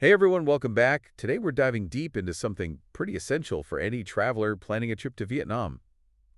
Hey everyone, welcome back. Today we're diving deep into something pretty essential for any traveler planning a trip to Vietnam,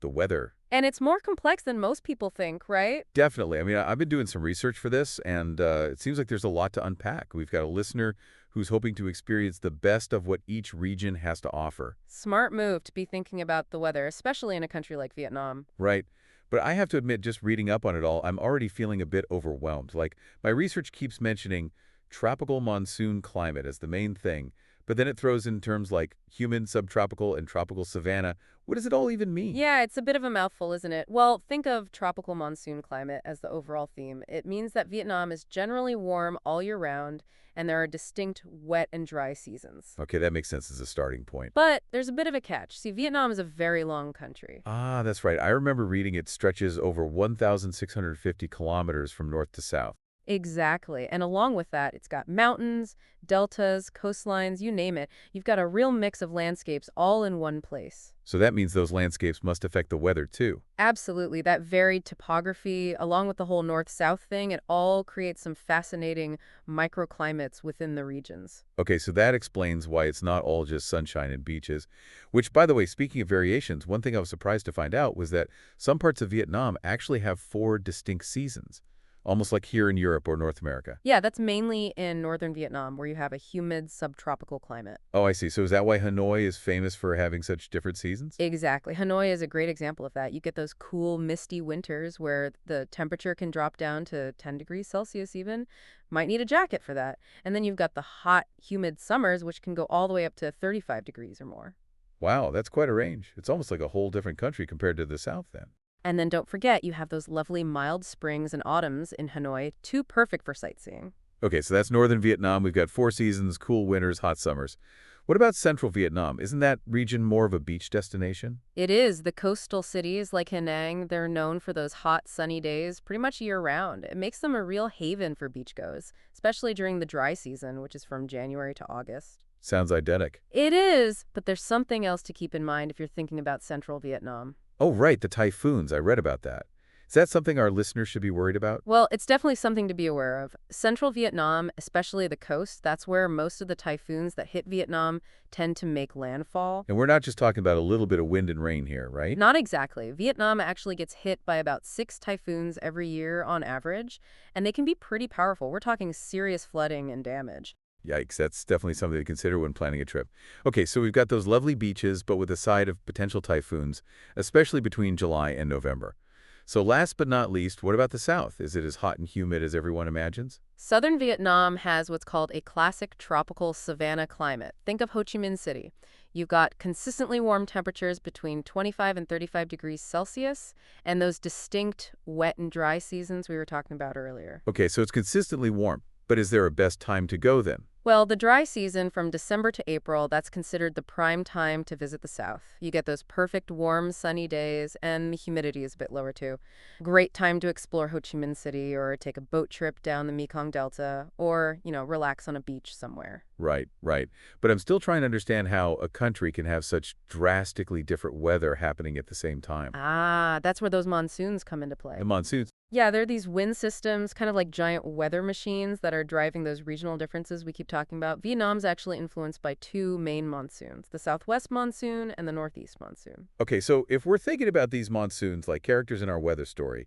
the weather. And it's more complex than most people think, right? Definitely. I've been doing some research for this, and it seems like there's a lot to unpack. We've got a listener who's hoping to experience the best of what each region has to offer, Smart move to be thinking about the weather, especially in a country like Vietnam. right? But I have to admit, just reading up on it all, I'm already feeling a bit overwhelmed. Like, my research keeps mentioning tropical monsoon climate as the main thing, but then it throws in terms like humid, subtropical, and tropical savanna. What does it all even mean? Yeah, it's a bit of a mouthful, isn't it? Well, think of tropical monsoon climate as the overall theme. It means that Vietnam is generally warm all year round, and there are distinct wet and dry seasons. Okay, that makes sense as a starting point. But there's a bit of a catch. See, Vietnam is a very long country. Ah, that's right. I remember reading it stretches over 1,650 kilometers from north to south. Exactly. And along with that, it's got mountains, deltas, coastlines, you name it. You've got a real mix of landscapes all in one place. So that means those landscapes must affect the weather too. Absolutely. That varied topography, along with the whole north-south thing, it all creates some fascinating microclimates within the regions. Okay, so that explains why it's not all just sunshine and beaches. Which, by the way, speaking of variations, one thing I was surprised to find out was that some parts of Vietnam actually have four distinct seasons, almost like here in Europe or North America. Yeah, that's mainly in northern Vietnam, where you have a humid subtropical climate. Oh, I see. So is that why Hanoi is famous for having such different seasons? Exactly. Hanoi is a great example of that. You get those cool, misty winters where the temperature can drop down to 10 degrees Celsius even. Might need a jacket for that. And then you've got the hot, humid summers, which can go all the way up to 35 degrees or more. Wow, that's quite a range. It's almost like a whole different country compared to the South then. And then don't forget, you have those lovely mild springs and autumns in Hanoi, too perfect for sightseeing. Okay, so that's northern Vietnam. We've got four seasons, cool winters, hot summers. What about central Vietnam? Isn't that region more of a beach destination? It is. The coastal cities like Hanang, they're known for those hot, sunny days pretty much year-round. It makes them a real haven for beachgoers, especially during the dry season, which is from January to August. Sounds idyllic. It is, but there's something else to keep in mind if you're thinking about central Vietnam. Oh, right, the typhoons. I read about that. Is that something our listeners should be worried about? Well, it's definitely something to be aware of. Central Vietnam, especially the coast, that's where most of the typhoons that hit Vietnam tend to make landfall. And we're not just talking about a little bit of wind and rain here, right? Not exactly. Vietnam actually gets hit by about 6 typhoons every year on average, and they can be pretty powerful. We're talking serious flooding and damage. Yikes, that's definitely something to consider when planning a trip. Okay, so we've got those lovely beaches, but with a side of potential typhoons, especially between July and November. So last but not least, what about the South? Is it as hot and humid as everyone imagines? Southern Vietnam has what's called a classic tropical savanna climate. Think of Ho Chi Minh City. You've got consistently warm temperatures between 25 and 35 degrees Celsius, and those distinct wet and dry seasons we were talking about earlier. Okay, so it's consistently warm, but is there a best time to go then? Well, the dry season from December to April, that's considered the prime time to visit the South. You get those perfect warm, sunny days, and the humidity is a bit lower too. Great time to explore Ho Chi Minh City or take a boat trip down the Mekong Delta or, relax on a beach somewhere. Right, right. But I'm still trying to understand how a country can have such drastically different weather happening at the same time. Ah, that's where those monsoons come into play. The monsoons. Yeah, there are these wind systems, kind of like giant weather machines that are driving those regional differences we keep talking about. Vietnam's actually influenced by two main monsoons, the southwest monsoon and the northeast monsoon. Okay, so if we're thinking about these monsoons like characters in our weather story,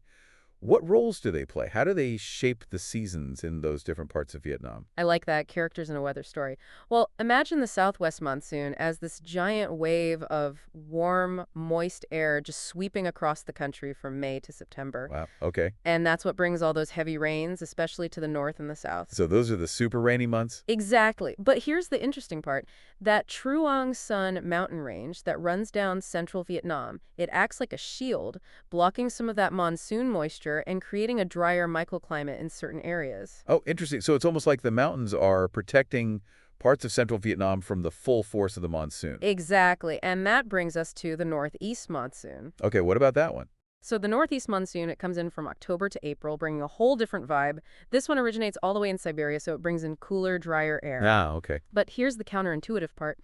what roles do they play? How do they shape the seasons in those different parts of Vietnam? I like that, characters in a weather story. Well, imagine the southwest monsoon as this giant wave of warm, moist air just sweeping across the country from May to September. Wow, okay. And that's what brings all those heavy rains, especially to the north and the south. So those are the super rainy months? Exactly. But here's the interesting part. That Truong Son mountain range that runs down central Vietnam, it acts like a shield, blocking some of that monsoon moisture and creating a drier microclimate in certain areas. Oh, interesting. So it's almost like the mountains are protecting parts of central Vietnam from the full force of the monsoon. Exactly. And that brings us to the northeast monsoon. Okay, what about that one? So the northeast monsoon, it comes in from October to April, bringing a whole different vibe. This one originates all the way in Siberia, so it brings in cooler, drier air. Ah, okay. But here's the counterintuitive part.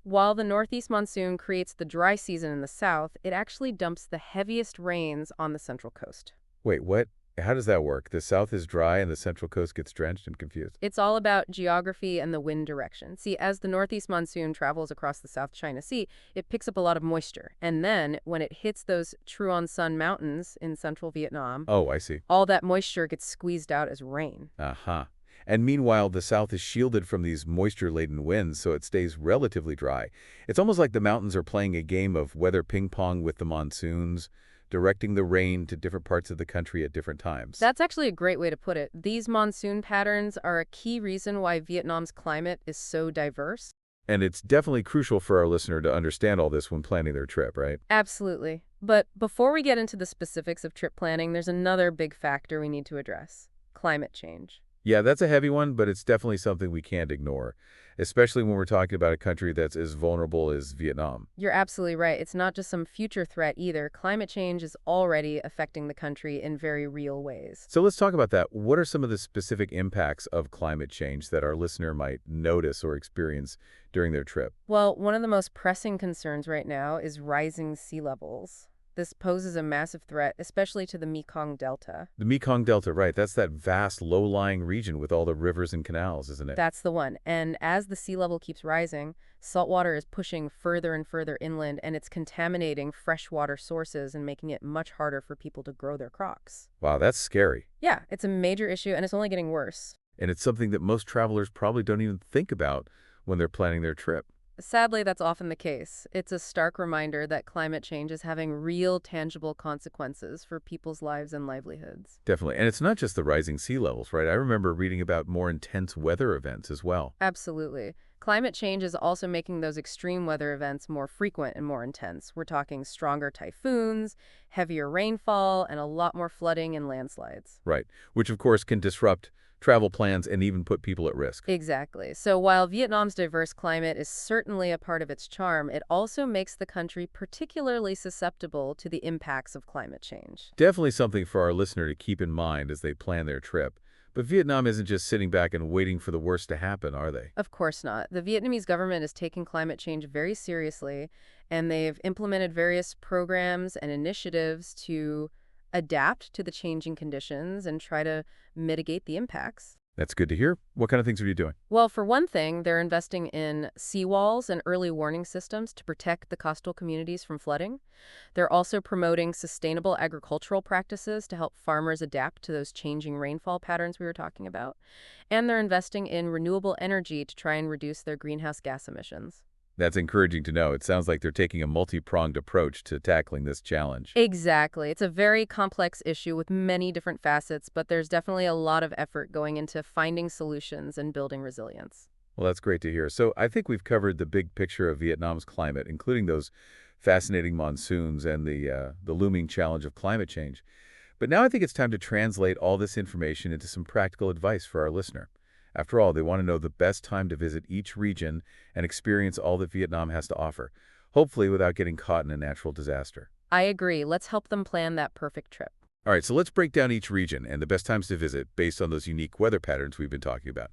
While the northeast monsoon creates the dry season in the south, it actually dumps the heaviest rains on the central coast. Wait, what? How does that work? The south is dry and the central coast gets drenched and confused. It's all about geography and the wind direction. See, as the northeast monsoon travels across the South China Sea, it picks up a lot of moisture. And then, when it hits those Truong Son Mountains in central Vietnam, Oh, I see. all that moisture gets squeezed out as rain. Aha. And meanwhile, the south is shielded from these moisture-laden winds, so it stays relatively dry. It's almost like the mountains are playing a game of weather ping pong with the monsoons, directing the rain to different parts of the country at different times. That's actually a great way to put it. These monsoon patterns are a key reason why Vietnam's climate is so diverse. And it's definitely crucial for our listener to understand all this when planning their trip, right? Absolutely. But before we get into the specifics of trip planning, there's another big factor we need to address: climate change. Yeah, that's a heavy one, but it's definitely something we can't ignore, especially when we're talking about a country that's as vulnerable as Vietnam. You're absolutely right. It's not just some future threat either. Climate change is already affecting the country in very real ways. So let's talk about that. What are some of the specific impacts of climate change that our listener might notice or experience during their trip? Well, one of the most pressing concerns right now is rising sea levels. This poses a massive threat, especially to the Mekong Delta. The Mekong Delta, right. That's that vast, low-lying region with all the rivers and canals, isn't it? That's the one. And as the sea level keeps rising, salt water is pushing further and further inland, and it's contaminating freshwater sources and making it much harder for people to grow their crops. Wow, that's scary. Yeah, it's a major issue, and it's only getting worse. And it's something that most travelers probably don't even think about when they're planning their trip. Sadly, that's often the case. It's a stark reminder that climate change is having real, tangible consequences for people's lives and livelihoods. Definitely. And it's not just the rising sea levels, right? I remember reading about more intense weather events as well. Absolutely. Climate change is also making those extreme weather events more frequent and more intense. We're talking stronger typhoons, heavier rainfall, and a lot more flooding and landslides. Right. Which, of course, can disrupt travel plans and even put people at risk. Exactly. So while Vietnam's diverse climate is certainly a part of its charm, it also makes the country particularly susceptible to the impacts of climate change. Definitely something for our listener to keep in mind as they plan their trip. But Vietnam isn't just sitting back and waiting for the worst to happen, are they? Of course not. The Vietnamese government is taking climate change very seriously, and they've implemented various programs and initiatives to adapt to the changing conditions and try to mitigate the impacts. That's good to hear. What kind of things are you doing? Well, for one thing, they're investing in seawalls and early warning systems to protect the coastal communities from flooding. They're also promoting sustainable agricultural practices to help farmers adapt to those changing rainfall patterns we were talking about. And they're investing in renewable energy to try and reduce their greenhouse gas emissions. That's encouraging to know. It sounds like they're taking a multi-pronged approach to tackling this challenge. Exactly. It's a very complex issue with many different facets, but there's definitely a lot of effort going into finding solutions and building resilience. Well, that's great to hear. So I think we've covered the big picture of Vietnam's climate, including those fascinating monsoons and the looming challenge of climate change. But now I think it's time to translate all this information into some practical advice for our listener. After all, they want to know the best time to visit each region and experience all that Vietnam has to offer, hopefully without getting caught in a natural disaster. I agree. Let's help them plan that perfect trip. All right, so let's break down each region and the best times to visit based on those unique weather patterns we've been talking about.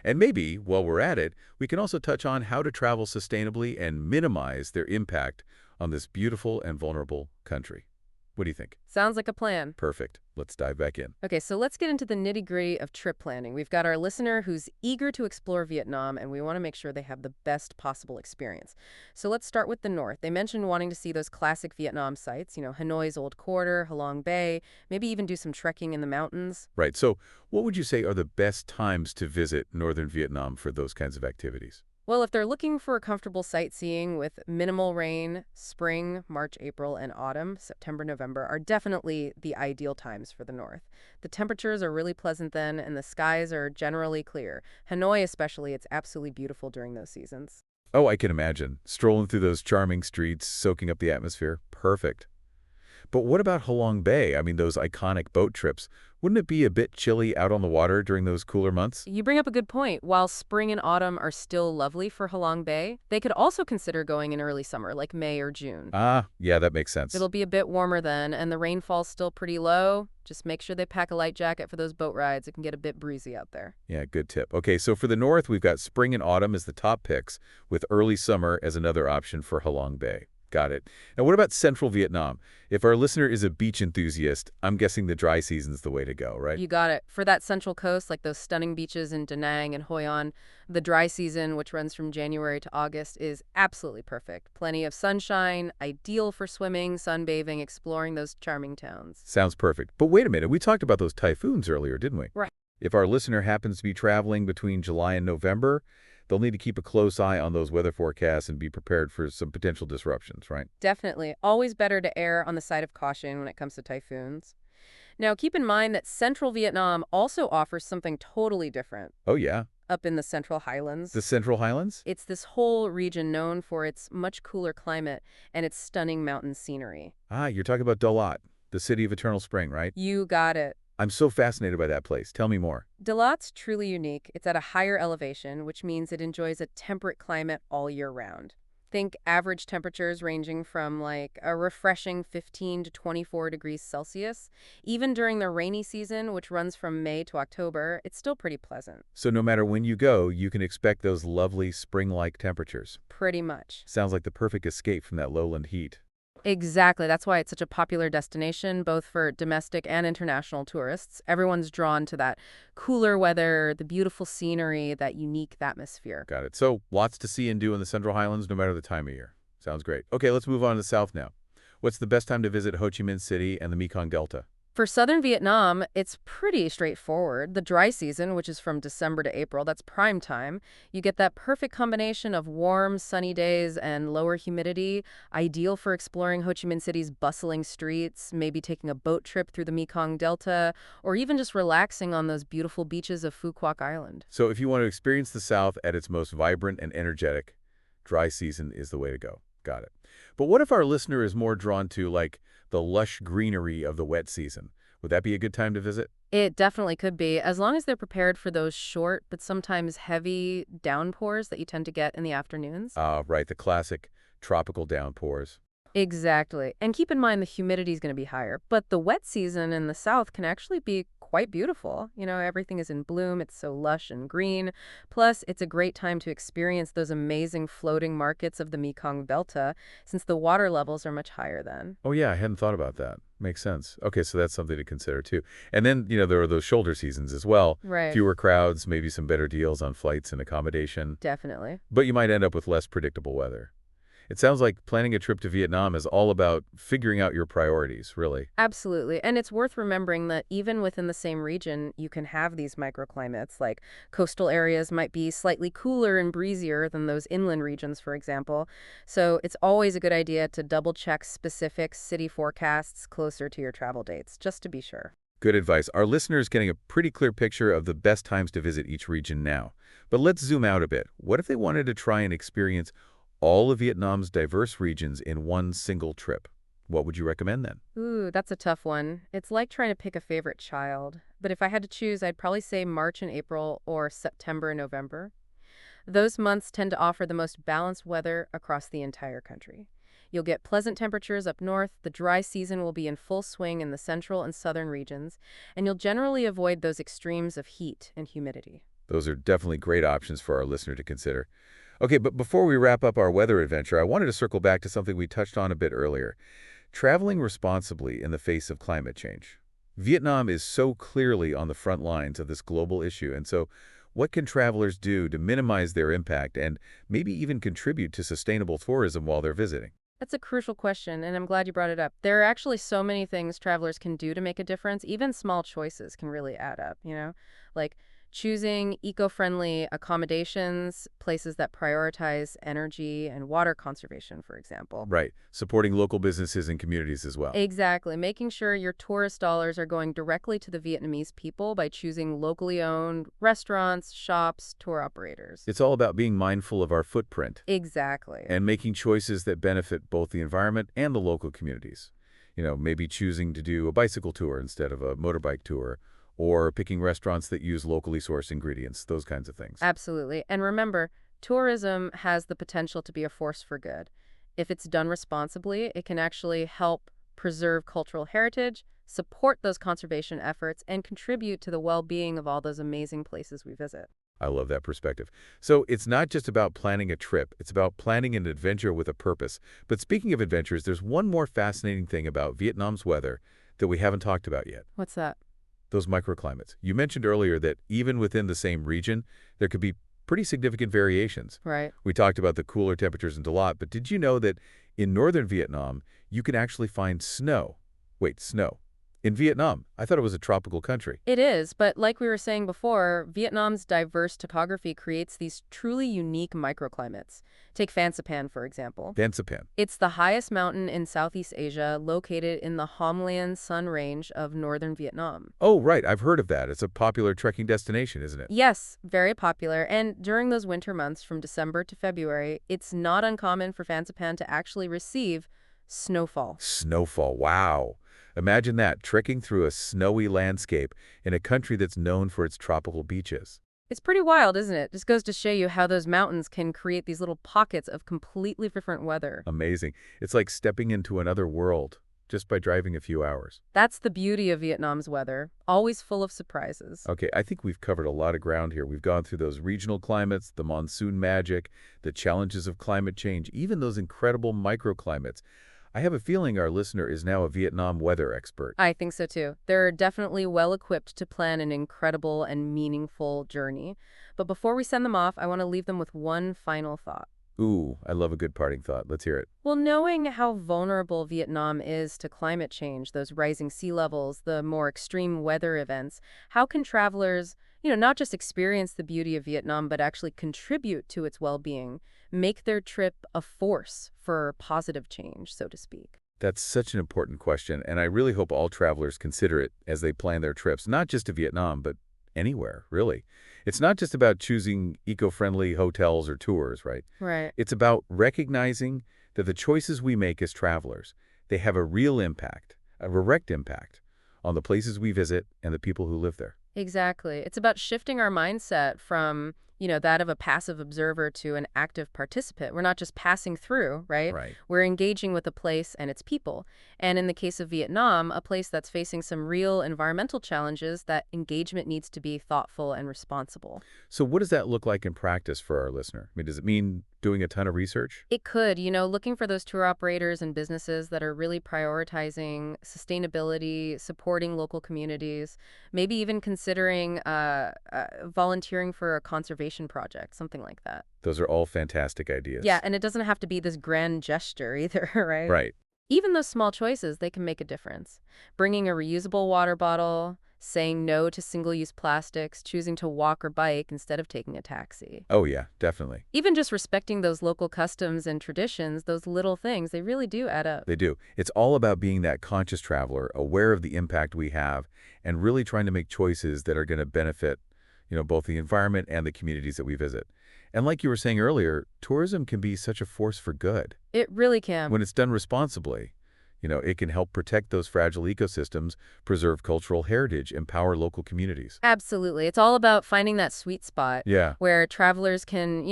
And maybe, while we're at it, we can also touch on how to travel sustainably and minimize their impact on this beautiful and vulnerable country. What do you think? Sounds like a plan. Perfect. Let's dive back in. Okay, so let's get into the nitty-gritty of trip planning. We've got our listener who's eager to explore Vietnam, and we want to make sure they have the best possible experience. So let's start with the north. They mentioned wanting to see those classic Vietnam sites, Hanoi's Old Quarter, Halong Bay, maybe even do some trekking in the mountains. Right. So what would you say are the best times to visit northern Vietnam for those kinds of activities? Well, if they're looking for comfortable sightseeing with minimal rain, spring, March, April, and autumn, September, November, are definitely the ideal times for the north. The temperatures are really pleasant then, and the skies are generally clear. Hanoi especially, it's absolutely beautiful during those seasons. Oh, I can imagine. Strolling through those charming streets, soaking up the atmosphere. Perfect. But what about Halong Bay? I mean, those iconic boat trips. Wouldn't it be a bit chilly out on the water during those cooler months? You bring up a good point. While spring and autumn are still lovely for Halong Bay, they could also consider going in early summer, like May or June. Ah, yeah, that makes sense. It'll be a bit warmer then, and the rainfall's still pretty low. Just make sure they pack a light jacket for those boat rides. It can get a bit breezy out there. Yeah, good tip. Okay, so for the north, we've got spring and autumn as the top picks, with early summer as another option for Halong Bay. Got it. Now, what about central Vietnam? If our listener is a beach enthusiast, I'm guessing the dry season's the way to go, right? You got it. For that central coast, like those stunning beaches in Da Nang and Hoi An, the dry season, which runs from January to August, is absolutely perfect. Plenty of sunshine, ideal for swimming, sunbathing, exploring those charming towns. Sounds perfect. But wait a minute, we talked about those typhoons earlier, didn't we? Right. If our listener happens to be traveling between July and November, they'll need to keep a close eye on those weather forecasts and be prepared for some potential disruptions, right? Definitely. Always better to err on the side of caution when it comes to typhoons. Now, keep in mind that central Vietnam also offers something totally different. Oh, yeah. Up in the Central Highlands, The Central Highlands? it's this whole region known for its much cooler climate and its stunning mountain scenery. Ah, you're talking about Dalat, the city of eternal spring, right? You got it. I'm so fascinated by that place. Tell me more. Dalat's truly unique. It's at a higher elevation, which means it enjoys a temperate climate all year round. Think average temperatures ranging from like a refreshing 15 to 24 degrees Celsius. Even during the rainy season, which runs from May to October, it's still pretty pleasant. So no matter when you go, you can expect those lovely spring-like temperatures. Pretty much. Sounds like the perfect escape from that lowland heat. Exactly. That's why it's such a popular destination, both for domestic and international tourists. Everyone's drawn to that cooler weather, the beautiful scenery, that unique atmosphere. Got it. So lots to see and do in the Central Highlands no matter the time of year. Sounds great. Okay, let's move on to the south now. What's the best time to visit Ho Chi Minh City and the Mekong Delta? For southern Vietnam, it's pretty straightforward. The dry season, which is from December to April, that's prime time. You get that perfect combination of warm, sunny days and lower humidity, ideal for exploring Ho Chi Minh City's bustling streets, maybe taking a boat trip through the Mekong Delta, or even just relaxing on those beautiful beaches of Phu Quoc Island. So if you want to experience the South at its most vibrant and energetic, dry season is the way to go. Got it. But what if our listener is more drawn to, like, the lush greenery of the wet season? Would that be a good time to visit? It definitely could be, as long as they're prepared for those short but sometimes heavy downpours that you tend to get in the afternoons. Ah, right, the classic tropical downpours. Exactly. And keep in mind the humidity is going to be higher. But the wet season in the south can actually be quite beautiful. You know, everything is in bloom. It's so lush and green. Plus, it's a great time to experience those amazing floating markets of the Mekong Delta, since the water levels are much higher then. Oh, yeah, I hadn't thought about that. Makes sense. Okay, so that's something to consider, too. And then, there are those shoulder seasons as well. Right. Fewer crowds, maybe some better deals on flights and accommodation. Definitely. But you might end up with less predictable weather. It sounds like planning a trip to Vietnam is all about figuring out your priorities, really. Absolutely. And it's worth remembering that even within the same region, you can have these microclimates. Like coastal areas might be slightly cooler and breezier than those inland regions, for example. So it's always a good idea to double check specific city forecasts closer to your travel dates, just to be sure. Good advice. Our listeners getting a pretty clear picture of the best times to visit each region now. But let's zoom out a bit. What if they wanted to try and experience all of Vietnam's diverse regions in one single trip? What would you recommend then? Ooh, that's a tough one. It's like trying to pick a favorite child. But if I had to choose, I'd probably say March and April or September and November. Those months tend to offer the most balanced weather across the entire country. You'll get pleasant temperatures up north, the dry season will be in full swing in the central and southern regions, and you'll generally avoid those extremes of heat and humidity. Those are definitely great options for our listener to consider. Okay, but before we wrap up our weather adventure, I wanted to circle back to something we touched on a bit earlier. Traveling responsibly in the face of climate change. Vietnam is so clearly on the front lines of this global issue, and so what can travelers do to minimize their impact and maybe even contribute to sustainable tourism while they're visiting? That's a crucial question, and I'm glad you brought it up. There are actually so many things travelers can do to make a difference. Even small choices can really add up, like choosing eco-friendly accommodations, places that prioritize energy and water conservation, for example. Right, supporting local businesses and communities as well. Exactly. Making sure your tourist dollars are going directly to the Vietnamese people by choosing locally owned restaurants, shops, tour operators. It's all about being mindful of our footprint Exactly. and making choices that benefit both the environment and the local communities. Maybe choosing to do a bicycle tour instead of a motorbike tour, or picking restaurants that use locally sourced ingredients, those kinds of things. Absolutely. And remember, tourism has the potential to be a force for good. If it's done responsibly, it can actually help preserve cultural heritage, support those conservation efforts, and contribute to the well-being of all those amazing places we visit. I love that perspective. So it's not just about planning a trip, it's about planning an adventure with a purpose. But speaking of adventures, there's one more fascinating thing about Vietnam's weather that we haven't talked about yet. What's that? Those microclimates. You mentioned earlier that even within the same region, there could be pretty significant variations. Right. We talked about the cooler temperatures in Dalat, but did you know that in northern Vietnam, you can actually find snow? Wait, snow. In Vietnam, I thought it was a tropical country. It is, but like we were saying before, Vietnam's diverse topography creates these truly unique microclimates. Take Phan Xipang, for example. Van Sipan. It's the highest mountain in Southeast Asia, located in the Homlan Sun Range of northern Vietnam. Oh, right, I've heard of that. It's a popular trekking destination, isn't it? Yes, very popular, and during those winter months from December to February, it's not uncommon for Phan Xipang to actually receive snowfall. Snowfall, wow. Imagine that, trekking through a snowy landscape in a country that's known for its tropical beaches. It's pretty wild, isn't it? Just goes to show you how those mountains can create these little pockets of completely different weather. Amazing. It's like stepping into another world just by driving a few hours. That's the beauty of Vietnam's weather, always full of surprises. Okay, I think we've covered a lot of ground here. We've gone through those regional climates, the monsoon magic, the challenges of climate change, even those incredible microclimates. I have a feeling our listener is now a Vietnam weather expert. I think so too. They're definitely well equipped to plan an incredible and meaningful journey. But before we send them off, I want to leave them with one final thought. Ooh, I love a good parting thought. Let's hear it. Well, knowing how vulnerable Vietnam is to climate change, those rising sea levels, the more extreme weather events, how can travelers, not just experience the beauty of Vietnam, but actually contribute to its well-being, make their trip a force for positive change, so to speak? That's such an important question, and I really hope all travelers consider it as they plan their trips, not just to Vietnam, but anywhere, really. It's not just about choosing eco-friendly hotels or tours, right? Right. It's about recognizing that the choices we make as travelers, they have a real impact, a direct impact on the places we visit and the people who live there. Exactly. It's about shifting our mindset from, that of a passive observer to an active participant. We're not just passing through, right? Right. We're engaging with a place and its people. And in the case of Vietnam, a place that's facing some real environmental challenges, that engagement needs to be thoughtful and responsible. So what does that look like in practice for our listener? I mean, does it mean doing a ton of research? It could, looking for those tour operators and businesses that are really prioritizing sustainability, supporting local communities, maybe even considering volunteering for a conservation project, something like that. Those are all fantastic ideas. Yeah, and it doesn't have to be this grand gesture either, right? Right. Even those small choices, they can make a difference. Bringing a reusable water bottle, saying no to single-use plastics, choosing to walk or bike instead of taking a taxi. Oh, yeah, definitely. Even just respecting those local customs and traditions, those little things, they really do add up. They do. It's all about being that conscious traveler, aware of the impact we have, and really trying to make choices that are going to benefit, both the environment and the communities that we visit. And like you were saying earlier, tourism can be such a force for good. It really can. When it's done responsibly, it can help protect those fragile ecosystems, preserve cultural heritage, empower local communities. Absolutely. It's all about finding that sweet spot Yeah, where travelers can,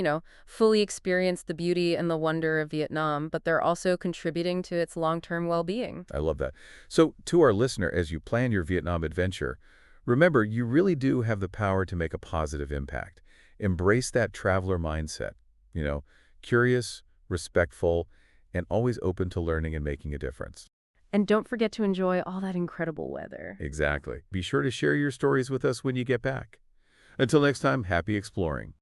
fully experience the beauty and the wonder of Vietnam, but they're also contributing to its long-term well-being. I love that. So to our listener, as you plan your Vietnam adventure, remember, you really do have the power to make a positive impact. Embrace that traveler mindset, curious, respectful, and always open to learning and making a difference. And don't forget to enjoy all that incredible weather. Exactly. Be sure to share your stories with us when you get back. Until next time, happy exploring.